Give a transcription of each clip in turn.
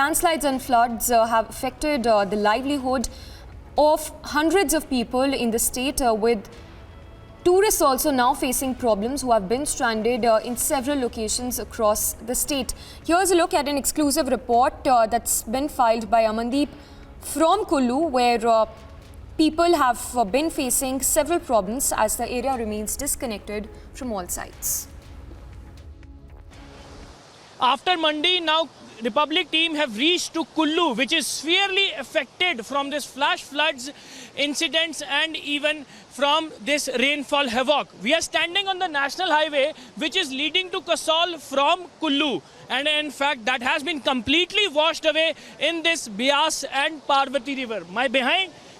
Landslides and floods have affected the livelihood of hundreds of people in the state, with tourists also now facing problems who have been stranded in several locations across the state. Here's a look at an exclusive report that's been filed by Amandeep from Kullu, where people have been facing several problems as the area remains disconnected from all sides. After Mandi, now Republic team have reached to Kullu, which is severely affected from this flash floods incidents and even from this rainfall havoc. We are standing on the national highway which is leading to Kasol from Kullu, and in fact that has been completely washed away in this Beas and Parvati river.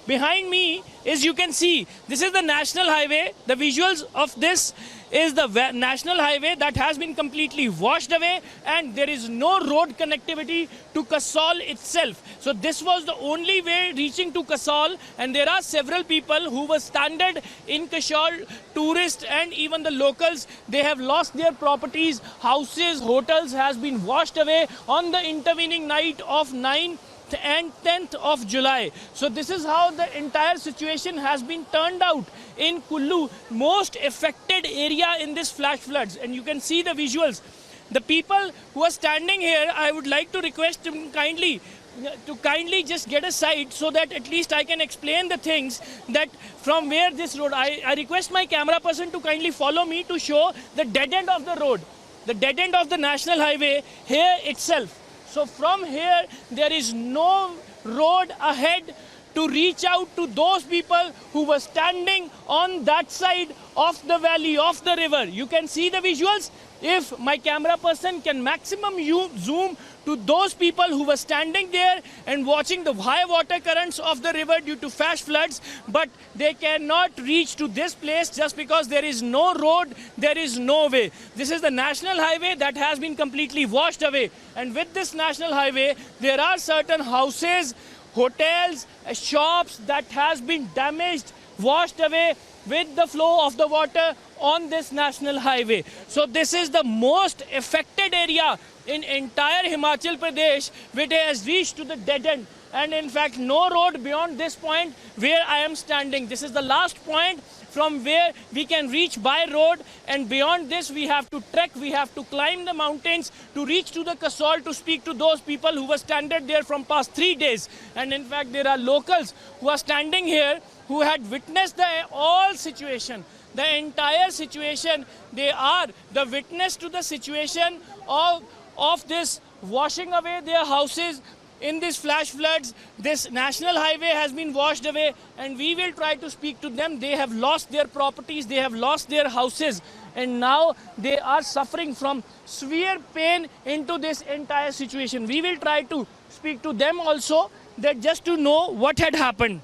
Behind me is, you can see, this is the national highway. The visuals of this is the national highway that has been completely washed away, and there is no road connectivity to Kasol itself. So this was the only way reaching to Kasol, and there are several people who were stranded in Kasol, tourists and even the locals. They have lost their properties, houses, hotels has been washed away on the intervening night of 9th and 10th of July. So this is how the entire situation has been turned out in Kullu, most affected area in this flash floods. And you can see the visuals. The people who are standing here, I would like to request them kindly just get aside so that at least I can explain the things that from where this road. I request my camera person to kindly follow me to show the dead end of the road, the dead end of the national highway here itself. So from here, there is no road ahead to reach out to those people who were standing on that side of the valley, of the river. You can see the visuals. If my camera person can maximum zoom to those people who were standing there and watching the high water currents of the river due to flash floods, but they cannot reach to this place just because there is no road, there is no way. This is the national highway that has been completely washed away. And with this national highway, there are certain houses, hotels, shops that has been damaged, washed away with the flow of the water on this national highway. So this is the most affected area in entire Himachal Pradesh, which has reached to the dead end. And in fact, no road beyond this point where I am standing. This is the last point from where we can reach by road, and beyond this we have to trek, we have to climb the mountains to reach to the Kasol to speak to those people who were stranded there from past 3 days. And in fact, there are locals who are standing here who had witnessed the all situation, the entire situation. They are the witness to the situation of this washing away their houses in these flash floods. This national highway has been washed away, and we will try to speak to them. They have lost their properties, they have lost their houses, and now they are suffering from severe pain into this entire situation. We will try to speak to them also, that just to know what had happened.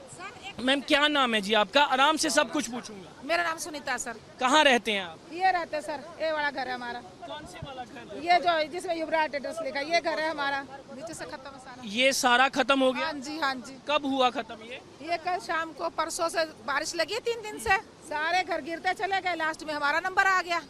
Ma'am, क्या नाम है जी आपका? आराम से सब कुछ पूछूंगा। मेरा नाम सुनीता सर। कहाँ रहते हैं आप? ये रहते हैं सर, ये वाला घर है हमारा। कौन से वाला घर? ये जो जिसमें युवराज एड्रेस लिखा, ये घर है हमारा। नीचे से खत्म है सारा। ये सारा खत्म हो गया? हाँ जी, हाँ जी। कब हुआ खत्म ये कल शाम को, परसों से बारिश लगी 3 दिन से, सारे घर गिरते चले गए। लास्ट में हमारा नंबर आ गया,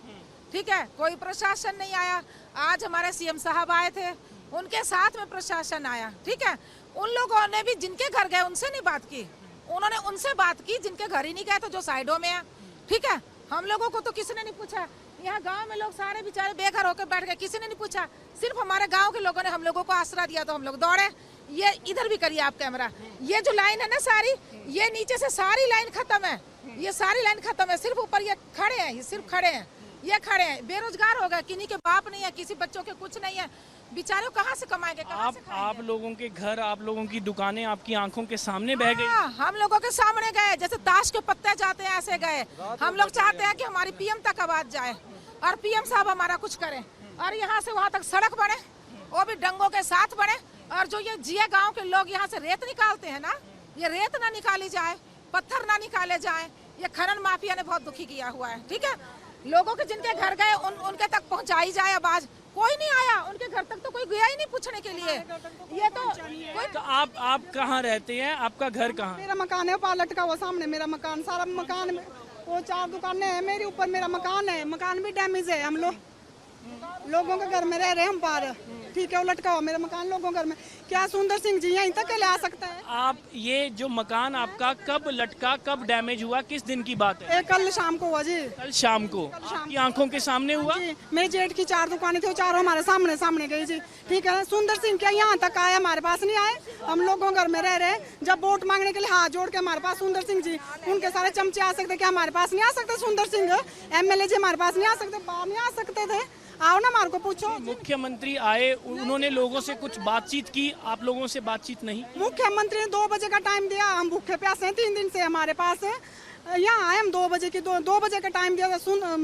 ठीक है। कोई प्रशासन नहीं आया। आज हमारे सीएम साहब आए थे, उनके साथ में प्रशासन आया, ठीक है। उन लोगों ने भी जिनके घर गए उनसे नहीं बात की, उन्होंने उनसे बात की जिनके घर ही नहीं गए, तो जो साइडों में है, ठीक है। हम लोगों को तो किसी ने नहीं पूछा। यहाँ गांव में लोग सारे बेचारे बेघर होकर बैठ गए, किसी ने नहीं पूछा। सिर्फ हमारे गांव के लोगों ने हम लोगों को आसरा दिया, तो हम लोग दौड़े। ये इधर भी करिए आप कैमरा, ये जो लाइन है ना सारी, ये नीचे से सारी लाइन खत्म है, ये सारी लाइन खत्म है। सिर्फ ऊपर ये खड़े हैं, ये सिर्फ खड़े हैं, ये खड़े हैं। बेरोजगार हो गए, किन्हीं के बाप नहीं है, किसी बच्चों के कुछ नहीं है, बेचारे कहाँ से कमाएंगे, कहाँ से खाएंगे? आप लोगों के घर, आप लोगों की दुकानें आपकी आंखों के सामने बह गई। हम लोगों के सामने गए, जैसे ताश के पत्ते जाते हैं ऐसे गए। हम लोग चाहते हैं कि हमारी पीएम तक आवाज जाए और पीएम साहब हमारा कुछ करें, और यहाँ से वहाँ तक सड़क बने, वो भी डंगों के साथ बने। और जो ये जिया गाँव के लोग यहाँ से रेत निकालते हैं ना, ये रेत ना निकाली जाए, पत्थर ना निकाले जाए। ये खनन माफिया ने बहुत दुखी किया हुआ है, ठीक है। लोगों के जिनके घर गए उनके तक पहुँचाई जाए आवाज। कोई नहीं आया, उनके घर तक तो कोई गया ही नहीं पूछने के लिए। ये तो आप कहाँ रहते हैं? आपका घर कहाँ? मेरा मकान है पालट का, वो सामने मेरा मकान, सारा मकान में वो 4 दुकानें हैं मेरे ऊपर, मेरा मकान है, मकान भी डैमेज है। हम लोगों के घर में रह रहे हैं हम पार। ठीक है वो लटका हुआ मेरा मकान लोगों घर में, क्या सुंदर सिंह जी यहीं तक ले आ सकता है? आप ये जो मकान आपका कब लटका, कब डैमेज हुआ, किस दिन की बात है? कल शाम को हुआ जी। कल शाम को आपकी आंखों के सामने हुआ? जी मेरे जेठ की 4 दुकानें थी, वो चारों हमारे सामने सामने गई जी। ठीक है सुंदर सिंह क्या यहाँ तक आए, हमारे पास नहीं आए। हम लोगों घर में रह रहे, जब वोट मांगने के लिए हाथ जोड़ के हमारे पास सुंदर सिंह जी, उनके सारे चमचे आ सकते, क्या हमारे पास नहीं आ सकते? सुंदर सिंह MLA जी हमारे पास नहीं आ सकते, बाहर नहीं आ सकते थे? आओ ना हमारे को पूछो। मुख्यमंत्री आए, उन्होंने लोगों से कुछ बातचीत की, आप लोगों से बातचीत नहीं? मुख्यमंत्री ने 2 बजे का टाइम दिया, हम भूखे प्यासे हैं 3 दिन से हमारे पास है। यहाँ आए हम 2 बजे की 2 बजे का टाइम दिया था।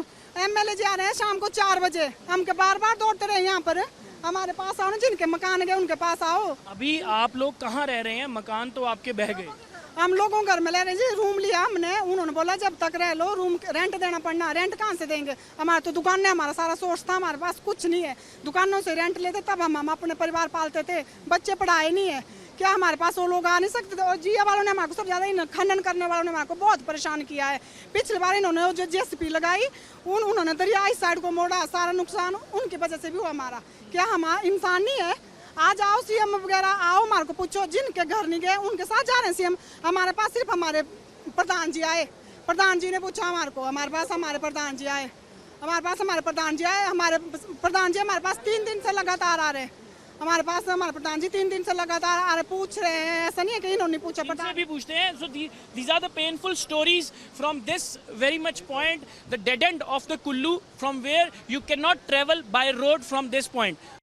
MLA जी आ रहे हैं शाम को 4 बजे, हम के बार बार दौड़ते रहे यहाँ पर। हमारे पास आओ ना, जिनके मकान गए उनके पास आओ। अभी आप लोग कहाँ रह रहे हैं? मकान तो आपके बह गए। हम लोगों घर में ले रहे जी, रूम लिया हमने, उन्होंने बोला जब तक रह लो, रूम रेंट देना पड़ना। रेंट कहाँ से देंगे? हमारा तो दुकान है, हमारा सारा सोर्स था, हमारे पास कुछ नहीं है। दुकानों से रेंट लेते तब हम अपने परिवार पालते थे, बच्चे पढ़ाए नहीं है, क्या हमारे पास वो लोग आ नहीं सकते थे? और जिया वालों ने हमारे को सबसे ज़्यादा खनन करने वालों ने हमारे को बहुत परेशान किया है। पिछली बार इन्होंने जो JCP लगाई, उन्होंने दरिया इस साइड को मोड़ा, सारा नुकसान उनकी वजह से भी हुआ हमारा। क्या हम इंसान नहीं है? आज आओ CM वगैरह आओ, हमारे को पूछो, जिनके घर नहीं गए उनके साथ जा रहे हैं CM। हमारे पास सिर्फ हमारे प्रधान जी आए, प्रधान जी ने पूछा हमारे को, हमारे पास हमारे प्रधान जी आए, हमारे पास हमारे प्रधान जी आए। हमारे प्रधान जी हमारे पास 3 दिन से लगातार आ रहे हैं, हमारे पास हमारे प्रधान जी 3 दिन से लगातार आ रहे, पूछ रहे हैं। ऐसा नहीं है कि इन्होंने पूछा, इनसे भी पूछते हैं। So these are the painful stories from this very much point, the dead end of the Kullu, from where you cannot travel by road from this point.